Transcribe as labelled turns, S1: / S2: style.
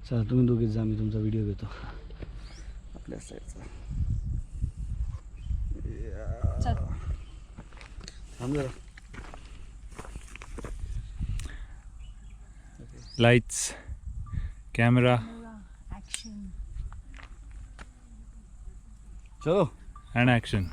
S1: चला तुम्ही दोघेच जा, मी तुमचा व्हिडिओ घेतो आपल्या साईडचा. थांब जरा.
S2: लाइट्स, कैमरा
S1: चलो
S2: and action.